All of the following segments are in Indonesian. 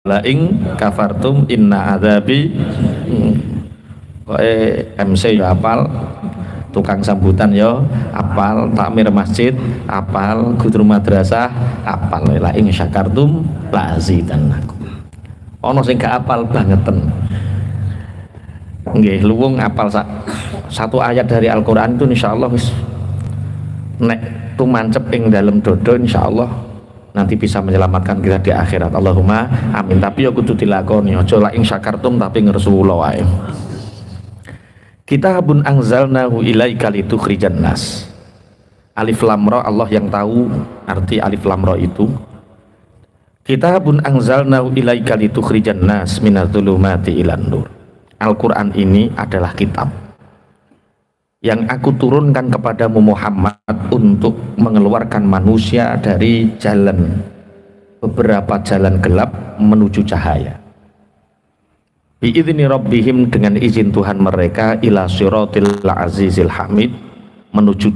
la ing kafartum inna adzabi. MC ya apal, tukang sambutan yo apal, takmir masjid apal, guru madrasah apal, la ing syakartum la azidannakum. Ono sing gak apal bangeten nggih, luwung apal satu ayat dari Al-Qur'an itu insyaallah wis nek tumancep ing dalam dodo insyaallah nanti bisa menyelamatkan kita di akhirat. Allahumma amin. Tapi ya kudu dilakoni, aja la ing syakartum tapi ngersu wae. Kitabun anzalnahu ilaika litukhrijan nas. Alif lam ra, Allah yang tahu arti alif lam ra itu. Kitabun anzalnahu ilaika litukhrijan nas minadz-dzulumati ilan nur. Al-Qur'an ini adalah kitab yang aku turunkan kepadamu Muhammad untuk mengeluarkan manusia dari beberapa jalan gelap menuju cahaya. Bi'idzni rabbihim, dengan izin Tuhan mereka, ila siratil azizil hamid, menuju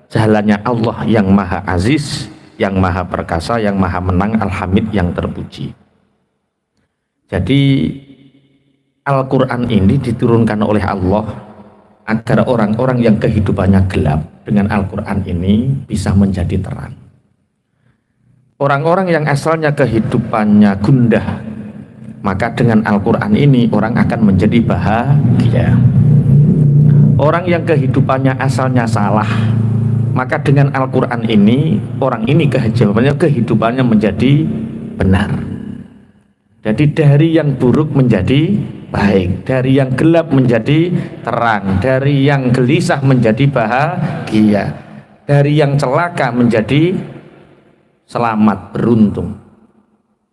jalannya Allah yang maha aziz, yang maha perkasa, yang maha menang, al-hamid, yang terpuji. Jadi Al-Quran ini diturunkan oleh Allah agar orang-orang yang kehidupannya gelap dengan Al-Quran ini bisa menjadi terang. Orang-orang yang asalnya kehidupannya gundah, maka dengan Al-Quran ini orang akan menjadi bahagia. Orang yang kehidupannya asalnya salah, maka dengan Al-Quran ini orang ini kehidupannya menjadi benar. Jadi dari yang buruk menjadi baik, dari yang gelap menjadi terang, dari yang gelisah menjadi bahagia, dari yang celaka menjadi selamat, beruntung,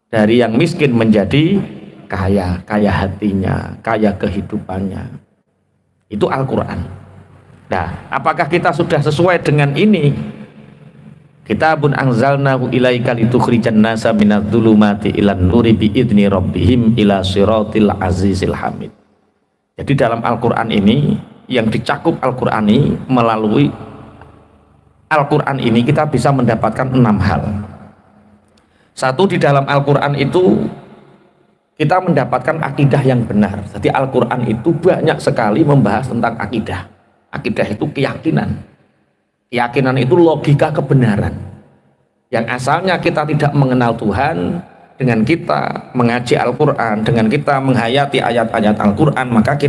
dari yang miskin menjadi kaya hatinya, kaya kehidupannya. Itu Al-Quran. Nah, apakah kita sudah sesuai dengan ini? Kitabun anzalnahu ilaika litukhrijan nasa minadz-dzulumati ilan nuri bi'idzni rabbihim ila siratil azizil hamid. Jadi dalam Al-Quran ini, yang dicakup Al-Quran ini, melalui Al-Quran ini kita bisa mendapatkan 6 hal. Satu, di dalam Al-Quran itu kita mendapatkan akidah yang benar. Jadi Al-Quran itu banyak sekali membahas tentang akidah. Akidah itu keyakinan. Keyakinan itu logika kebenaran. Yang asalnya kita tidak mengenal Tuhan, dengan kita mengaji Al-Quran, dengan kita menghayati ayat-ayat Al-Quran, maka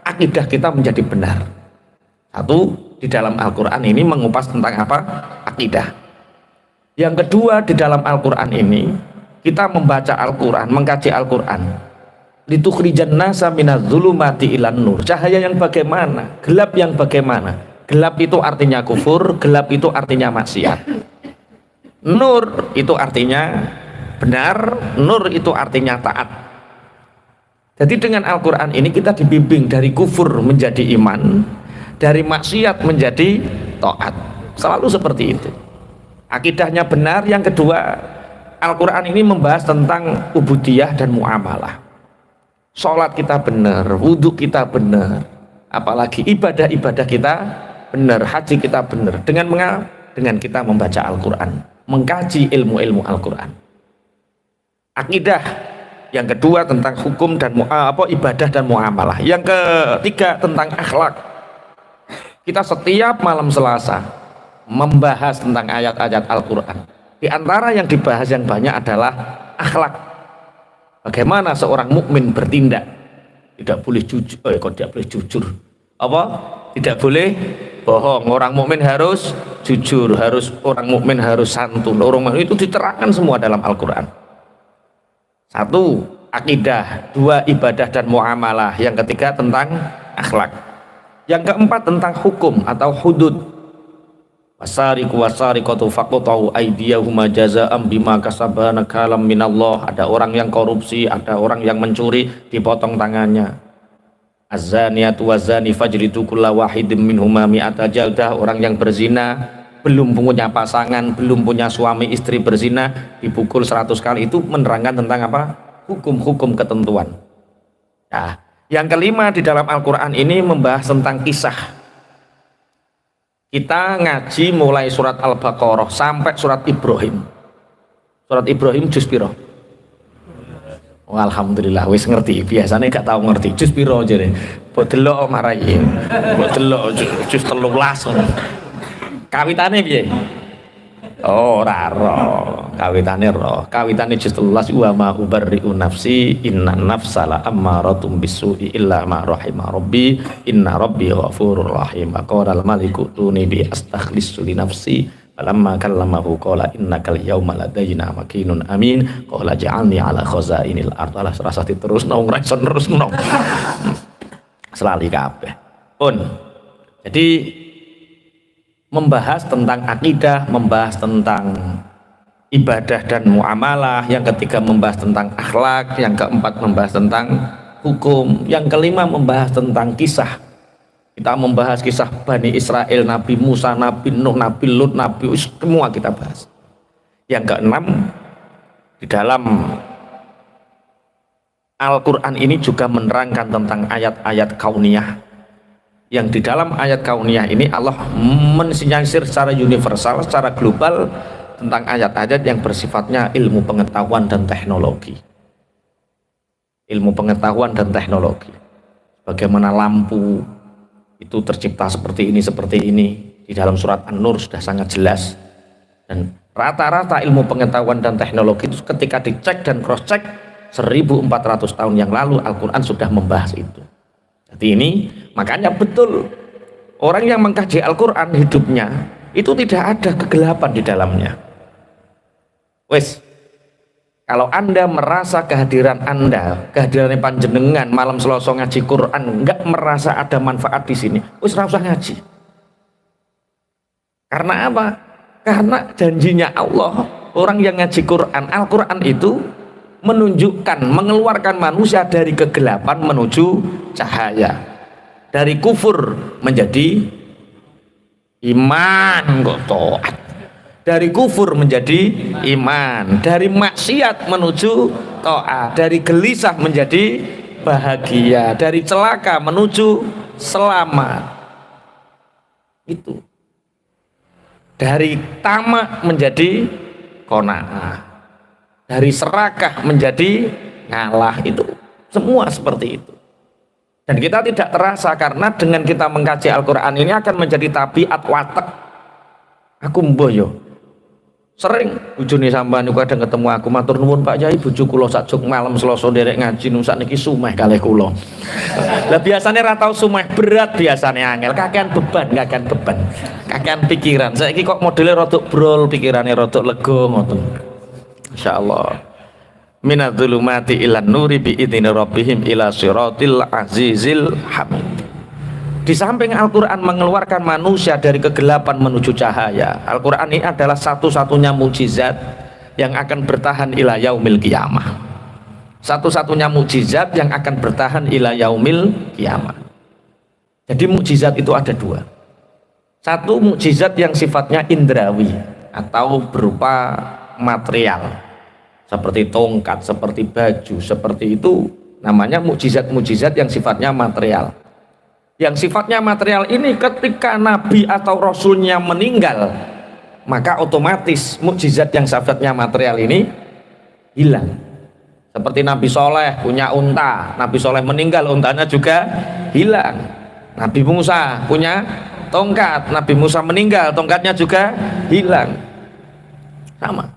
akidah kita menjadi benar. Satu, di dalam Al-Quran ini mengupas tentang apa? Akidah. Yang kedua, di dalam Al-Quran ini kita membaca Al-Quran, mengkaji Al-Quran. Litukhrijan nasa minadz-dzulumati ilan nur. Cahaya yang bagaimana? Gelap yang bagaimana? Gelap itu artinya kufur, gelap itu artinya maksiat. Nur itu artinya benar, nur itu artinya taat. Jadi dengan Al-Quran ini kita dibimbing dari kufur menjadi iman, dari maksiat menjadi taat. Selalu seperti itu. Akidahnya benar. Yang kedua, Al-Quran ini membahas tentang ubudiyah dan muamalah. Sholat kita benar, wudhu kita benar, apalagi ibadah-ibadah kita benar, haji kita benar. Dengan kita membaca Al-Quran, mengkaji ilmu-ilmu Al-Quran. Akidah yang kedua tentang hukum dan ibadah dan muamalah. Yang ketiga tentang akhlak. Kita setiap malam Selasa membahas tentang ayat-ayat Al-Quran. Di antara yang dibahas yang banyak adalah akhlak. Bagaimana seorang mukmin bertindak? Tidak boleh jujur. Tidak boleh jujur. Tidak boleh bohong. Orang mukmin harus jujur. Orang mukmin harus santun. Orang mukmin itu diterangkan semua dalam Al-Quran. Satu, akidah. Dua, ibadah dan muamalah. Yang ketiga tentang akhlak. Yang keempat tentang hukum atau hudud. Wasariqu wasariqatu faqta'u aydiyahuma jazaa'an bima kasaba nakalam minallah. Ada orang yang korupsi, ada orang yang mencuri, dipotong tangannya. Az-zaniyatu waz-zani fajlidu kulla wahidin minhuma mi'ata jaldah. Orang yang berzina, belum punya pasangan, belum punya suami istri berzina, dipukul 100 kali. Itu menerangkan tentang apa? Hukum-hukum ketentuan. Nah, yang kelima di dalam Al-Quran ini membahas tentang kisah. Kita ngaji mulai surat Al-Baqarah sampai surat Ibrahim. Surat Ibrahim juz piro? Oh, alhamdulillah wis ngerti. Biasanya gak tahu ngerti. Jus piro jare. Mbok delok marai. Mbok delok jus 13. Kawitane piye? Oh, ora ro. Kawitane ro. Kawitane jus 13 wa ma ubarri'u nafsi inna nafsala ammaratum bisu'i illa ma rahima rabbi inna rabbi ghafurur rahim. Qala al-maliku tuni bi astakhlisu li nafsi falamma kallamahu qala innakal yauma ladaina makinun amin qala ja'alni ala khazainil ardh. Alah serasa diterusno ora iso nerusno. Selali kabeh. Pun. Jadi membahas tentang akidah, membahas tentang ibadah dan muamalah, yang ketiga membahas tentang akhlak, yang keempat membahas tentang hukum, yang kelima membahas tentang kisah. Kita membahas kisah Bani Israel, Nabi Musa, Nabi Nuh, Nabi Lut, Nabi semua kita bahas. Yang keenam, di dalam Al-Quran ini juga menerangkan tentang ayat-ayat kauniyah, yang di dalam ayat kauniyah ini Allah mensinyalisir secara universal, secara global tentang ayat-ayat yang bersifatnya ilmu pengetahuan dan teknologi. Ilmu pengetahuan dan teknologi, bagaimana lampu itu tercipta seperti ini di dalam surat An-Nur sudah sangat jelas. Dan rata-rata ilmu pengetahuan dan teknologi itu ketika dicek dan cross check 1400 tahun yang lalu Al-Quran sudah membahas itu. Jadi ini makanya betul orang yang mengkaji Al-Quran hidupnya itu tidak ada kegelapan di dalamnya. Wes, kalau Anda merasa kehadiran Anda, kehadiran panjenengan malam Selasa ngaji Quran, nggak merasa ada manfaat di sini, wes ora usah ngaji. Karena apa? Karena janjinya Allah, orang yang ngaji Quran, Al-Quran itu menunjukkan, mengeluarkan manusia dari kegelapan menuju cahaya, dari kufur menjadi iman, kok taat. Dari kufur menjadi iman, dari maksiat menuju taat, dari gelisah menjadi bahagia, dari celaka menuju selamat. Itu. Dari tamak menjadi qanaah, dari serakah menjadi ngalah, itu semua seperti itu. Dan kita tidak terasa karena dengan kita mengkaji Al-Quran ini akan menjadi tabiat watak. Aku mboyo sering bojone sampean niku kadang ketemu aku matur nuwun Pak Yai, bojo kula sajok malam Selasa nderek ngaji nu sakniki sumeh kalih kula. Lah biasane ra tau sumeh, berat biasane angel, kakean beban, kakean pikiran. Saiki kok modele rada brol, pikirane rada lega ngoten. Masyaallah. Minadz-dzulumati ilan nuri bi idzni rabbihim ila siratil azizil hamid. Di samping Al-Quran mengeluarkan manusia dari kegelapan menuju cahaya, Al-Quran ini adalah satu-satunya mukjizat yang akan bertahan ila yaumil qiyamah. Satu-satunya mukjizat yang akan bertahan ila yaumil qiyamah. Jadi mukjizat itu ada dua. Satu mukjizat yang sifatnya indrawi atau berupa material, seperti tongkat, seperti baju, seperti itu namanya mukjizat-mukjizat yang sifatnya material. Yang sifatnya material ini ketika Nabi atau Rasulnya meninggal, maka otomatis mukjizat yang sifatnya material ini hilang. Seperti Nabi Soleh punya unta, Nabi Soleh meninggal, untanya juga hilang. Nabi Musa punya tongkat, Nabi Musa meninggal, tongkatnya juga hilang. Sama.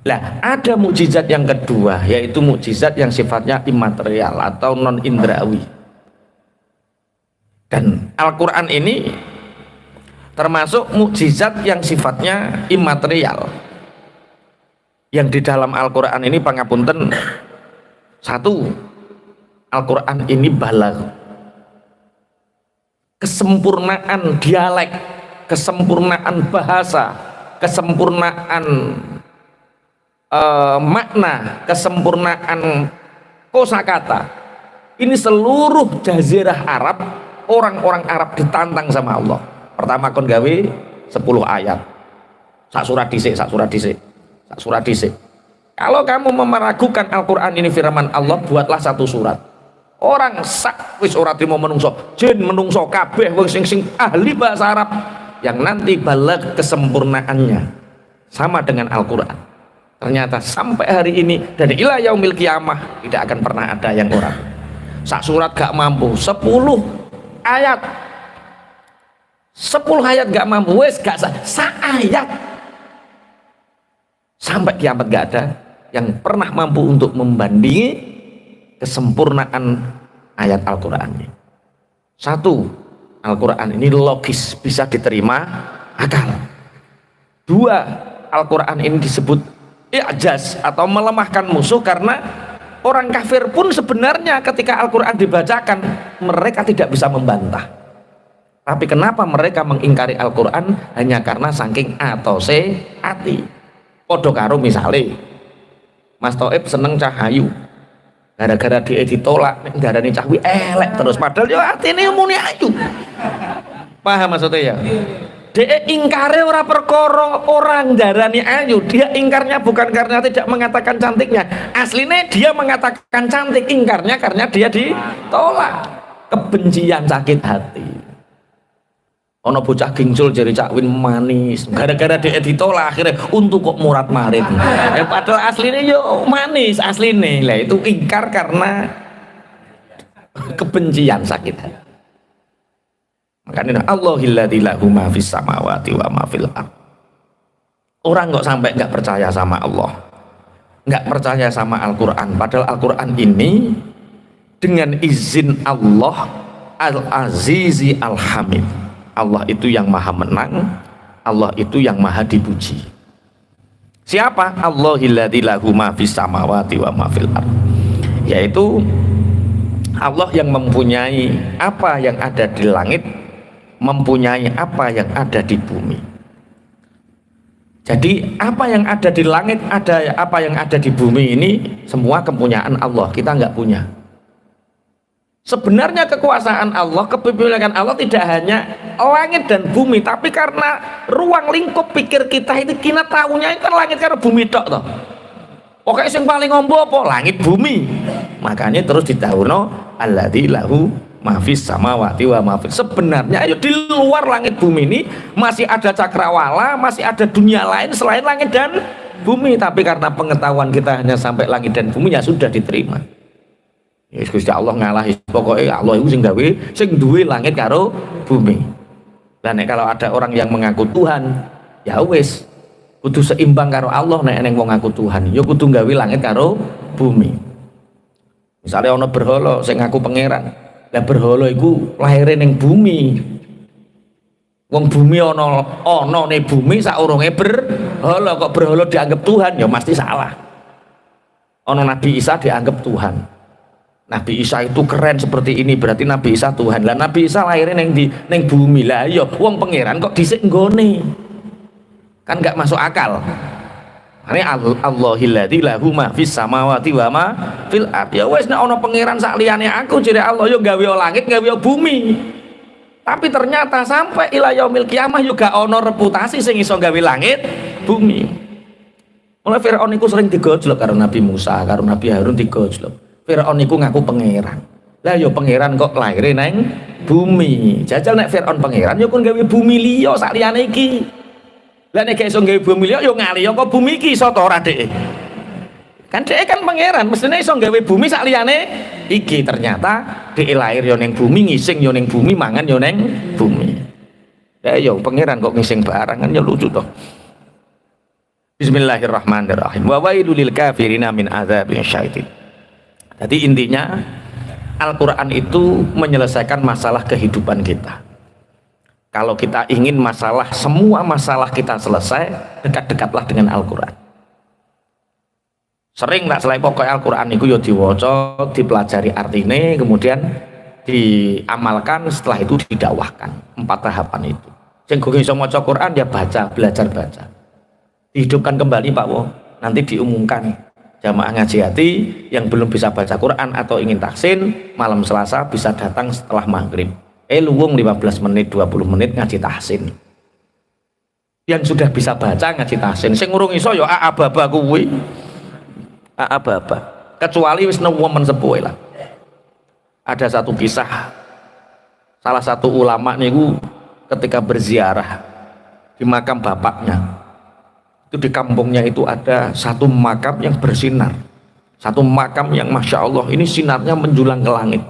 Lah, ada mukjizat yang kedua, yaitu mukjizat yang sifatnya imaterial atau non indrawi. Dan Al-Quran ini termasuk mukjizat yang sifatnya imaterial, yang di dalam Al-Quran ini pangapunten, satu, Al-Quran ini balagh, kesempurnaan dialek, kesempurnaan bahasa, kesempurnaan makna, kesempurnaan kosakata. Ini seluruh jazirah Arab, orang-orang Arab ditantang sama Allah. Pertama kon gawe 10 ayat. Sak surat dhisik. Kalau kamu meragukan Al-Quran ini firman Allah, buatlah satu surat. Orang sak wis ora trimo menungso, jin menungso kabeh wong sing ahli bahasa Arab yang nanti balag kesempurnaannya sama dengan Al-Quran. Ternyata sampai hari ini dan ila yaumil kiamah tidak akan pernah ada yang orang sak surat gak mampu 10 ayat 10 ayat gak mampu wes gak sak ayat sampai kiamat gak ada yang pernah mampu untuk membandingi kesempurnaan ayat Al-Quran ini. Satu, Al-Quran ini logis, bisa diterima akal. Dua, Al-Quran ini disebut i'jaz atau melemahkan musuh karena orang kafir pun sebenarnya ketika Al-Quran dibacakan mereka tidak bisa membantah. Tapi kenapa mereka mengingkari Al-Quran? Hanya karena saking atose hati. Podo karo misale Mas Toib seneng Cahayu, gara-gara dia ditolak darani Cahayu elek terus, padahal ya atine muni ayu. Paham maksudnya ya? Dia ingkare ora perkara orang darani ayu, dia ingkarnya bukan karena tidak mengatakan cantiknya, aslinya dia mengatakan cantik, ingkarnya karena dia ditolak. Kebencian, sakit hati. Ono bocah gingsul jari Cak Win manis, gara-gara dia ditolak akhirnya untuk kok murad marit. Padahal aslinya yo manis aslinya. Lah itu ingkar karena kebencian, sakit hati. Makanya Allahilladzi lahu ma fis samawati wa ma fil ardh. Orang kok sampai nggak percaya sama Allah, nggak percaya sama Al-Quran, padahal Al-Quran ini dengan izin Allah Al-Azizi Al-Hamid. Allah itu yang maha menang, Allah itu yang maha dipuji. Siapa? Allahilladzi lahu ma fis samawati wa ma fil ardh. Yaitu Allah yang mempunyai apa yang ada di langit, mempunyai apa yang ada di bumi. Jadi apa yang ada di langit, ada apa yang ada di bumi ini semua kepunyaan Allah, kita nggak punya. Sebenarnya kekuasaan Allah, kepemilikan Allah tidak hanya langit dan bumi, tapi karena ruang lingkup pikir kita itu kita tahunya itu kan langit karena bumi tok toh. Pokoknya yang paling ngombo apa? Langit bumi. Makanya terus ditahuno alladzi lahu ma fis samawati wa ma fil. Sebenarnya ayo di luar langit bumi ini masih ada cakrawala, masih ada dunia lain selain langit dan bumi, tapi karena pengetahuan kita hanya sampai langit dan bumi ya sudah diterima. Ya Gusti Allah ngalahi, pokoknya Allah itu sing gawe sing duwe langit karo bumi. Dan kalau ada orang yang mengaku Tuhan, ya wis kudu seimbang karo Allah. Nek wong ngaku Tuhan ya kudu gawe langit karo bumi. Misalnya ana berhala sing ngaku pangeran, lah berhala iku lahire ning bumi. Wong bumi ana ning bumi saurunge berhala, kok berhala dianggap Tuhan ya mesti salah. Ana Nabi Isa dianggap Tuhan. Nabi Isa itu keren seperti ini, berarti Nabi Isa Tuhan. Lah Nabi Isa lahirnya neng bumi lah, yo wong pangeran kok dhisik nggone, kan nggak masuk akal. Ini Allahilladzi lahu ma fis samawati wa ma fil ardh. Ya wis nek ana pangeran sak liyane aku jere Allah yo gawe langit, gawe bumi. Tapi ternyata sampai ila yaumil kiamah juga ana reputasi sing iso gawe langit, bumi. Mulai Firaun iku sering digojlok karo Nabi Musa, karo Nabi Harun digojlok. Firaun iku ngaku pangeran. Lah yo pangeran kok lahir neng bumi. Jajal nek Firaun pangeran yo kon gawe bumi liya sak liyane iki. Lah nek gak iso gawe bumi liya yo ngaliya kok bumi iki iso ta ora dhek. Kan dhek kan pangeran, mestine iso gawe bumi sak liyane iki. Ternyata dhek lahir yo neng bumi, ngising yo neng bumi, mangan yo neng bumi. Lah yo pangeran kok ngising barang kan yo lucu toh. Bismillahirrahmanirrahim. Wa wailul lil kafirina min adzabin syadid. Jadi intinya Al-Quran itu menyelesaikan masalah kehidupan kita. Kalau kita ingin semua masalah kita selesai, dekat-dekatlah dengan Al-Quran. Sering tak selain pokoknya Al-Quran itu ya diwaca, dipelajari artinya, kemudian diamalkan, setelah itu didakwahkan. 4 tahapan itu. Yang gue bisa maca Quran dia baca, belajar baca. Dihidupkan kembali Pak Wo, nanti diumumkan. Jamaah ngaji hati yang belum bisa baca Quran atau ingin tahsin malam Selasa bisa datang setelah maghrib. Luwung 15 menit 20 menit ngaji tahsin. Yang sudah bisa baca ngaji tahsin. Sing urung iso ya aba-aba kuwi. Aba-aba. Kecuali wis nemen sepuh lah. Ada satu kisah salah satu ulama niku ketika berziarah di makam bapaknya. Itu di kampungnya itu ada satu makam yang bersinar, satu makam yang masya Allah ini sinarnya menjulang ke langit.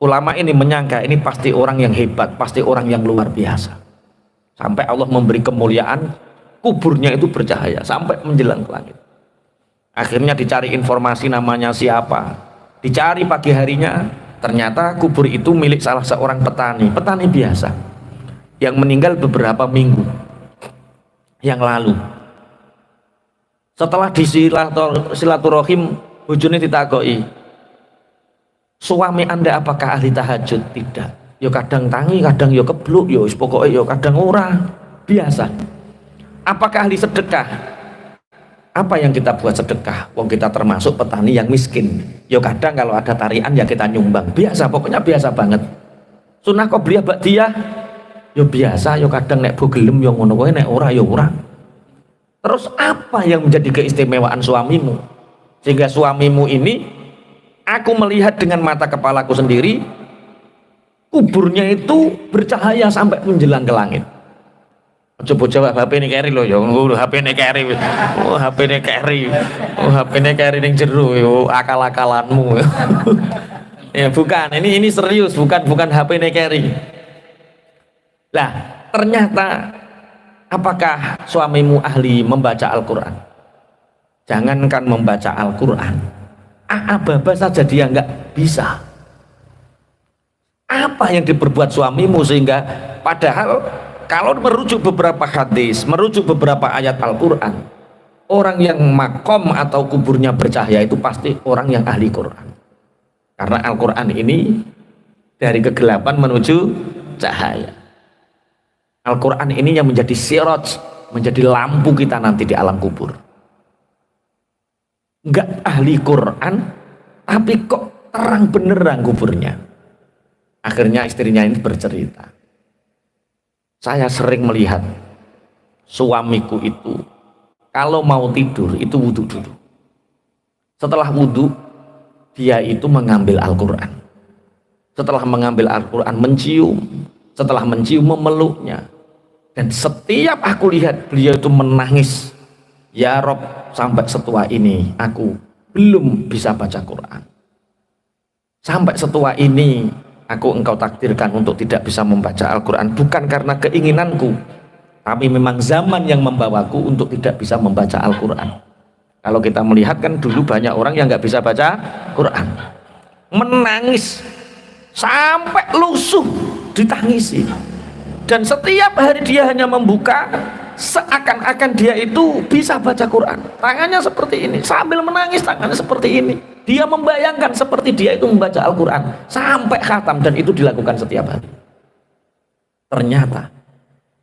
Ulama ini menyangka ini pasti orang yang hebat, pasti orang yang luar biasa. Sampai Allah memberi kemuliaan, kuburnya itu bercahaya sampai menjelang ke langit. Akhirnya dicari informasi namanya siapa, dicari pagi harinya, ternyata kubur itu milik salah seorang petani biasa yang meninggal beberapa minggu yang lalu. Setelah silaturahim, bojone ditakoi, suami Anda apakah ahli tahajud? Tidak. Yo kadang tangi, kadang yo kebluk, yo pokoknya yo kadang ora, biasa. Apakah ahli sedekah? Apa yang kita buat sedekah? Wong kita termasuk petani yang miskin. Yo kadang kalau ada tarian ya kita nyumbang. Biasa, pokoknya biasa banget. Sunah qobliyah ba'diyah yo biasa, yo kadang nek bogelem yo ngono wae, nek ora yo ora. Terus apa yang menjadi keistimewaan suamimu sehingga suamimu ini, aku melihat dengan mata kepalaku sendiri, kuburnya itu bercahaya sampai menjelang ke langit. Coba jawab, HP ini keri loh ya, HP ini keri, HP ini keri, HP ini keri ning jero yo, akal-akalanmu. Ya bukan, ini serius, bukan HP ini keri. Lah ternyata apakah suamimu ahli membaca Al-Quran? Jangankan membaca Al-Quran, baba saja dia nggak bisa. Apa yang diperbuat suamimu sehingga padahal kalau merujuk beberapa hadis, merujuk beberapa ayat Al-Quran, orang yang makom atau kuburnya bercahaya itu pasti orang yang ahli Quran. Karena Al-Quran ini dari kegelapan menuju cahaya. Al-Quran ini yang menjadi siraj, menjadi lampu kita nanti di alam kubur. Enggak ahli Quran, tapi kok terang benerang kuburnya. Akhirnya istrinya ini bercerita, saya sering melihat suamiku itu kalau mau tidur itu wudhu dulu. Setelah wudhu dia itu mengambil Al-Quran. Setelah mengambil Al-Quran mencium, setelah mencium memeluknya. Dan setiap aku lihat beliau itu menangis, ya Rob, sampai setua ini aku belum bisa baca Quran. Sampai setua ini aku engkau takdirkan untuk tidak bisa membaca Al-Quran, bukan karena keinginanku, tapi memang zaman yang membawaku untuk tidak bisa membaca Al-Quran. Kalau kita melihat kan dulu banyak orang yang nggak bisa baca Quran, menangis sampai lusuh ditangisi, dan setiap hari dia hanya membuka seakan-akan dia itu bisa baca Quran, tangannya seperti ini sambil menangis, tangannya seperti ini, dia membayangkan seperti dia itu membaca Al-Quran sampai khatam, dan itu dilakukan setiap hari. Ternyata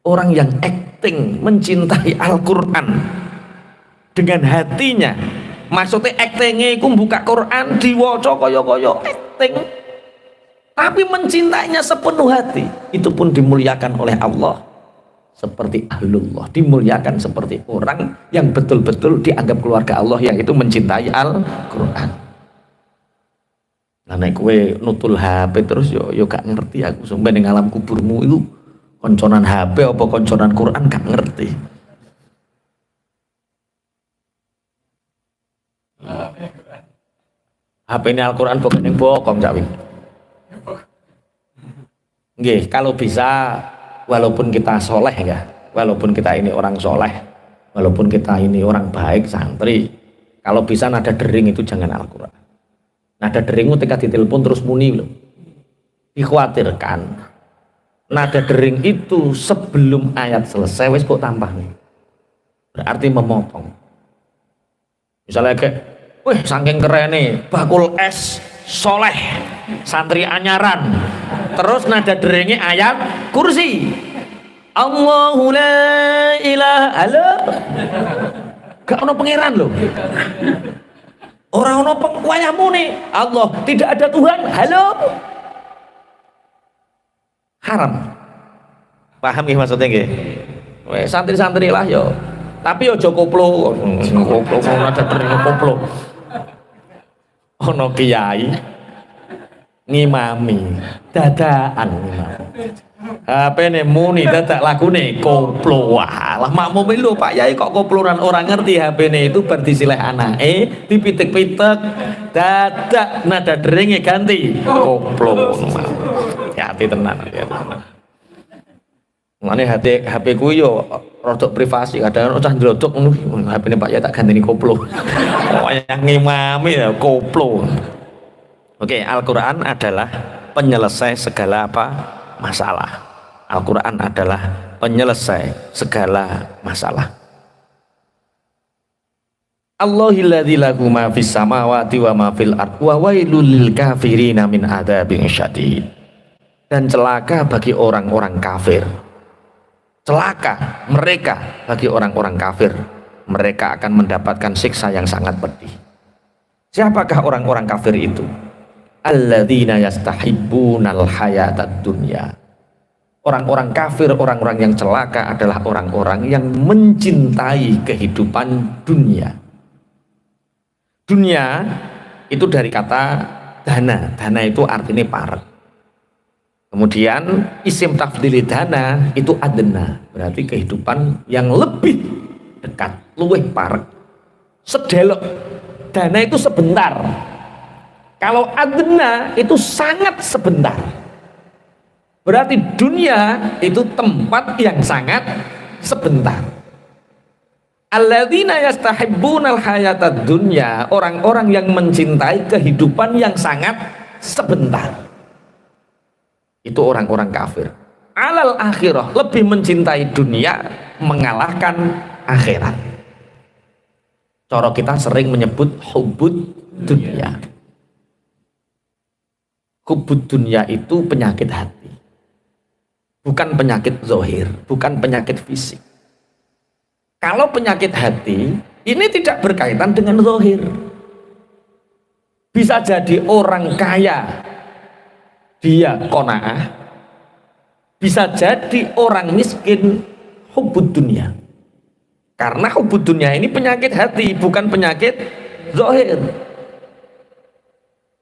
orang yang acting mencintai Al-Quran dengan hatinya, maksudnya actingnya itu buka Quran diwaca koyo-koyo acting, tapi mencintainya sepenuh hati, itu pun dimuliakan oleh Allah seperti ahlullah, dimuliakan seperti orang yang betul-betul dianggap keluarga Allah, yang itu mencintai Al-Quran. Nah nek kowe nutul HP terus yo gak ngerti aku, sampai ning alam kuburmu itu konconan HP apa konconan Quran gak ngerti. HP ini Al-Quran bukan yang bokong cak. Nggih, kalau bisa walaupun kita soleh ya, walaupun kita ini orang soleh, walaupun kita ini orang baik santri, kalau bisa nada dering itu jangan Al-Quran. Nada deringmu ketika ditelepon terus muni loh, dikhawatirkan nada dering itu sebelum ayat selesai wis kok tambah nih, berarti memotong. Misalnya kayak, wih saking keren nih bakul es soleh santri anyaran, terus nada deringnya ayat kursi, Allahu la ilaha halo, gak ono pangeran loh, orang ono wayahmu nih Allah tidak ada Tuhan halo, haram. Paham nggih maksudnya nggih? Weh santri-santri lah yo, tapi yo aja koplo nada dering koplo. Ono kiai ngimami dadaan ngimami. HP ne muni dadak lagune koplo. Walah makmum lho Pak Yai kok koploran orang ngerti HP ne itu bar disileh anake dipitek-pitek dadak nada deringe ganti koplo. Hati tenan ya. Mane HP ku yo rodok privasi kadang usah ndrodok ngono HP ne Pak Yai tak ganteni koplo. Wayang ngimami ya koplo. Oke, Al-Qur'an adalah penyelesai segala apa? Masalah. Al-Quran adalah penyelesai segala masalah. Allahilladzi lahu ma fis samawati wa ma fil ardh wa wailul lil kafirina min adzabin syadid. Dan celaka bagi orang-orang kafir. Celaka mereka bagi orang-orang kafir. Mereka akan mendapatkan siksa yang sangat pedih. Siapakah orang-orang kafir itu? Alladzina yastahibbunal hayatad dunya. Orang-orang kafir, orang-orang yang celaka adalah orang-orang yang mencintai kehidupan dunia. Dunia itu dari kata dana. Dana itu artinya parek. Kemudian isim tafdili dana itu adna, berarti kehidupan yang lebih dekat, luwih parek. Sedelok. Dana itu sebentar. Kalau adna itu sangat sebentar. Berarti dunia itu tempat yang sangat sebentar. Alladzina yastahibbunal hayatad dunya, orang-orang yang mencintai kehidupan yang sangat sebentar. Itu orang-orang kafir. Alal akhirah, lebih mencintai dunia mengalahkan akhirat. Cara kita sering menyebut hubbud dunya. Hubbud dunya itu penyakit hati. Bukan penyakit zahir, bukan penyakit fisik. Kalau penyakit hati, ini tidak berkaitan dengan zahir. Bisa jadi orang kaya, dia qanaah. Bisa jadi orang miskin, hubbud dunya. Karena hubbud dunya ini penyakit hati, bukan penyakit zahir.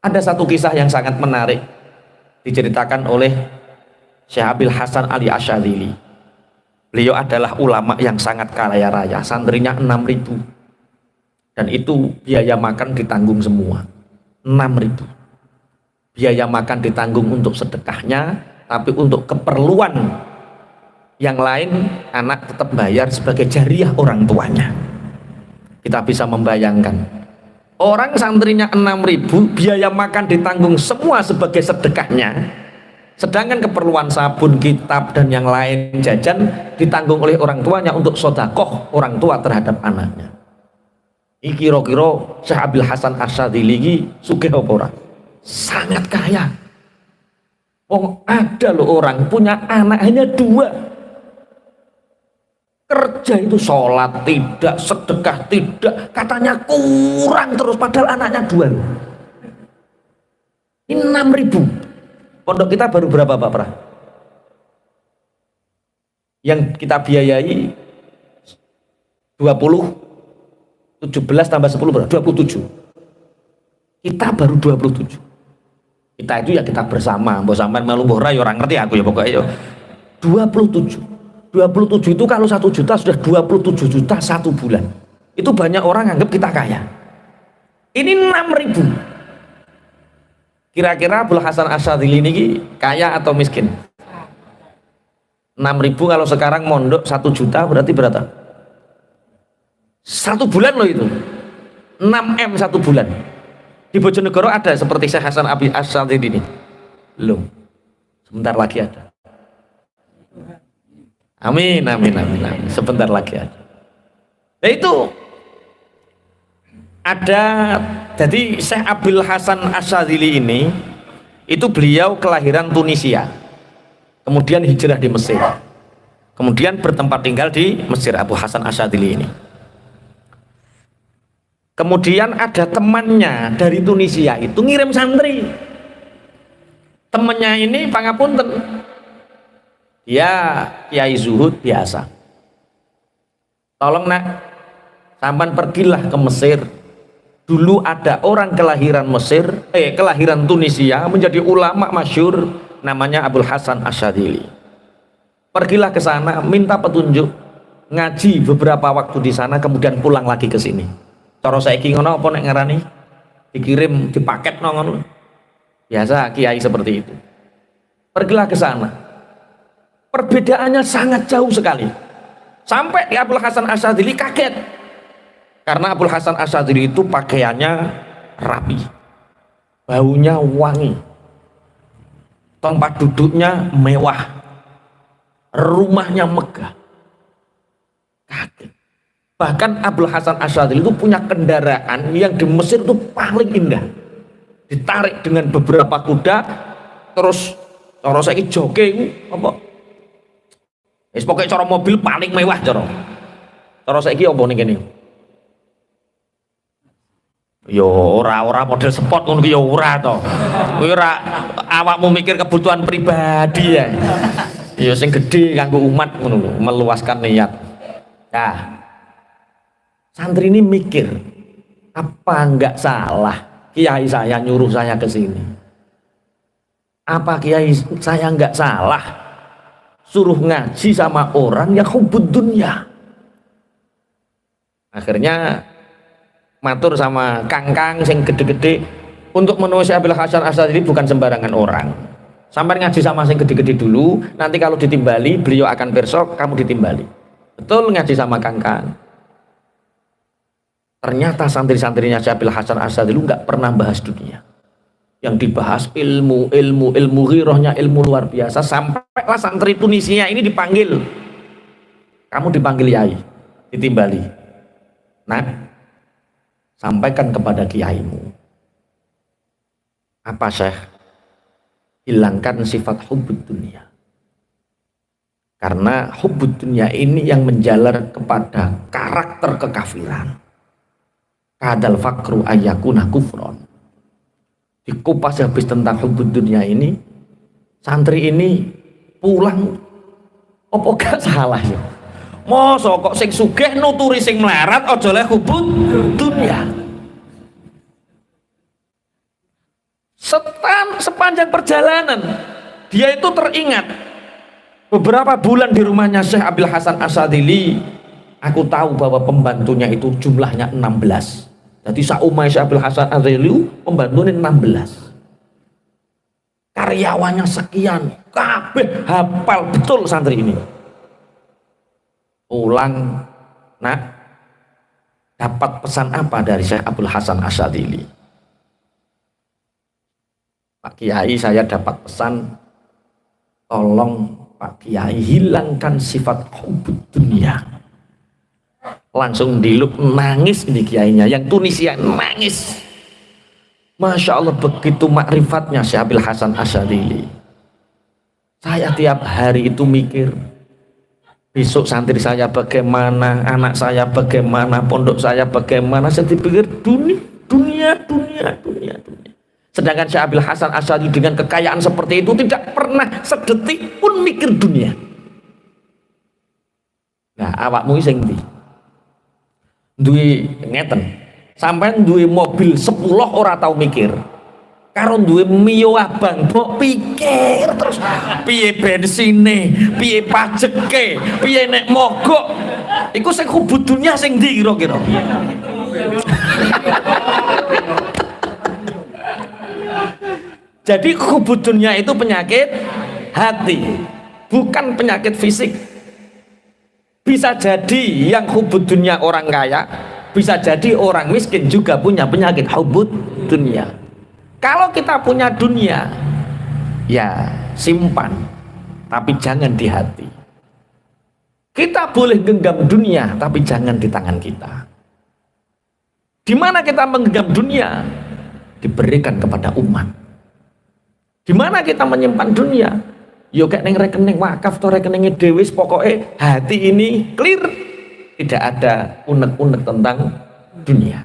Ada satu kisah yang sangat menarik diceritakan oleh Syekh Abil Hasan Ali Asyadzili. Beliau adalah ulama yang sangat kaya raya, santrinya 6.000. Dan itu biaya makan ditanggung semua. 6.000. Biaya makan ditanggung untuk sedekahnya, tapi untuk keperluan yang lain anak tetap bayar sebagai jariah orang tuanya. Kita bisa membayangkan. Orang santrinya 6.000, biaya makan ditanggung semua sebagai sedekahnya, sedangkan keperluan sabun, kitab, dan yang lain jajan ditanggung oleh orang tuanya untuk sodakoh orang tua terhadap anaknya. Ini kira-kira Syekh Abil Hasan Asyadzili sugih apa ora? Sangat kaya. Oh, ada loh orang punya anak hanya 2. Kerja itu sholat tidak, sedekah tidak, katanya kurang terus padahal anaknya 2. Ini 6.000. Pondok kita baru berapa Pak Pra? Yang kita biayai 20, 17 tambah 10 berapa? 27. Kita baru 27. Kita itu ya kita bersama, mbok sampean melu mbok ora ya ora ngerti aku ya pokoknya ya. 27. 27 itu kalau 1 juta sudah 27 juta 1 bulan. Itu banyak orang anggap kita kaya. Ini 6.000. Kira-kira Abul Hasan Asyadzili ini kaya atau miskin? 6.000 kalau sekarang mondok 1 juta berarti berapa? 1 bulan loh itu. 6M 1 bulan. Di Bojonegoro ada seperti Syekh Hasan Abi Asyadzili ini? Belum. Sebentar lagi ada. Amin, amin, amin, amin. Sebentar lagi ada. Nah itu ada, jadi Syekh Abil Hasan Asyadzili ini itu beliau kelahiran Tunisia, kemudian hijrah di Mesir, kemudian bertempat tinggal di Mesir. Abu Hasan Asyadzili ini kemudian ada temannya dari Tunisia itu ngirim santri. Temannya ini pangapunten, ya kiai zuhud biasa, tolong nak sampan pergilah ke Mesir, Dulu ada orang kelahiran kelahiran Tunisia menjadi ulama masyhur namanya Abul Hasan Asyadzili. Pergilah ke sana, minta petunjuk, ngaji beberapa waktu di sana, kemudian pulang lagi ke sini. Cara saiki ngono apa nek ngarani? Dikirim, dipaket ngono. Biasa kiai seperti itu. Pergilah ke sana. Perbedaannya sangat jauh sekali. Sampai di Abul Hasan Asyadzili kaget. Karena Abul Hasan Asyadzili itu pakaiannya rapi. Baunya wangi. Tempat duduknya mewah. Rumahnya megah. Kaget. Bahkan Abul Hasan Asyadzili itu punya kendaraan yang di Mesir itu paling indah. Ditarik dengan beberapa kuda, terus cara saiki joge apa? Wis pokoke cara mobil paling mewah cara. Cara saiki apa ning kene? Yo ora model sport ngono ki yo ora to. Kuwi ora awakmu mikir kebutuhan pribadi ya. Ya sing gede kanggo umat ngono lho, meluaskan niat. Nah, santri ini mikir, apa enggak salah kiai saya nyuruh saya ke sini? Apa kiai saya enggak salah suruh ngaji sama orang yang hubud dunya? Akhirnya matur sama kangkang sing gede-gede, untuk menulis Abul Hasan Asyadzili bukan sembarangan orang. Sampai ngaji sama sing gede-gede dulu, nanti kalau ditimbali beliau akan bersok, kamu ditimbali. Betul ngaji sama kangkang. Ternyata santri-santrinya Abul Hasan Asyadzili nggak pernah bahas dunia. Yang dibahas ilmu ghirahnya, ilmu luar biasa. Sampailah santri Tunisia ini dipanggil. Kamu dipanggil yai, ditimbali. Nah, sampaikan kepada kiaimu. Apa Syekh? Hilangkan sifat hubbud dunia. Karena hubbud dunia ini yang menjalar kepada karakter kekafiran. Kadal fakru ayyakuna kufron. Dikupas habis tentang hubbud dunia ini, santri ini pulang apa gak salah ya? Mosok kok sing sugih nuturi sing melarat aja oleh hubbud dunia. Sepanjang perjalanan dia itu teringat beberapa bulan di rumahnya Syekh Abul Hasan Asyadzili. Aku tahu bahwa pembantunya itu jumlahnya 16. Jadi saumai Syekh Abul Hasan Asyadzili pembantunya 16. Karyawannya sekian, kabeh hafal betul santri ini. Ulang, nak, dapat pesan apa dari Syekh Abul Hasan Asyadzili? Pak Kiai, saya dapat pesan, tolong Pak Kiai hilangkan sifat hubbud dunia. Langsung diluk nangis ini kiainya, yang Tunisia nangis. Masya Allah, begitu makrifatnya Syekh Abul Hasan Asyadzili. Saya tiap hari itu mikir, besok santri saya bagaimana, anak saya bagaimana, pondok saya bagaimana. Saya dipikir dunia. Sedangkan Syekh Abul Hasan Asyadzili dengan kekayaan seperti itu tidak pernah sedetik pun mikir dunia. Nah, awakmu sing ndi? Duwe ngeten. Sampeyan duwe mobil 10 ora tau mikir. Karo duwe Mio abang mbok pikir terus piye bensine, piye pajeke, piye nek mogok. Iku sing hubud dunia sing ndi kira-kira? Jadi hubud dunia itu penyakit hati, bukan penyakit fisik. Bisa jadi yang hubud dunia orang kaya, bisa jadi orang miskin juga punya penyakit hubud dunia. Kalau kita punya dunia, ya simpan, tapi jangan di hati. Kita boleh genggam dunia, tapi jangan di tangan kita. Di mana kita menggenggam dunia? Diberikan kepada umat. Di mana kita menyimpan dunia? Yo kayak neng rekening wakaf atau rekeningnya dewi, pokoknya hati ini clear, tidak ada unek-unek tentang dunia.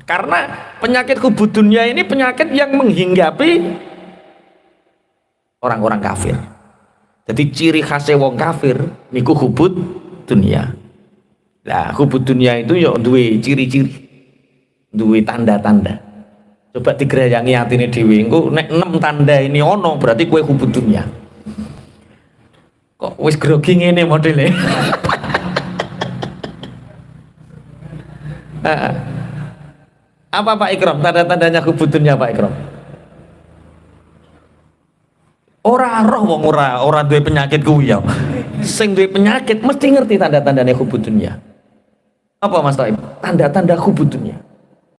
Karena penyakit hubud dunia ini penyakit yang menghinggapi orang-orang kafir. Jadi ciri khasnya wong kafir niku hubud dunia. Nah, hubud dunia itu yo duwe ciri-ciri. duwe tanda-tanda. Coba digerayangi atine dhewe. Engko nek 6 tanda ini ono berarti kowe hubud dunya. Kok wis grogi ngene modele. Apa Pak Ikram tanda-tandanya hubud dunya Pak Ikram? Ora roh wong ora duwe penyakit kuwi ya. Sing duwe penyakit mesti ngerti tanda-tandane hubud dunya. Apa Mas Taib? Tanda-tanda hubud dunya.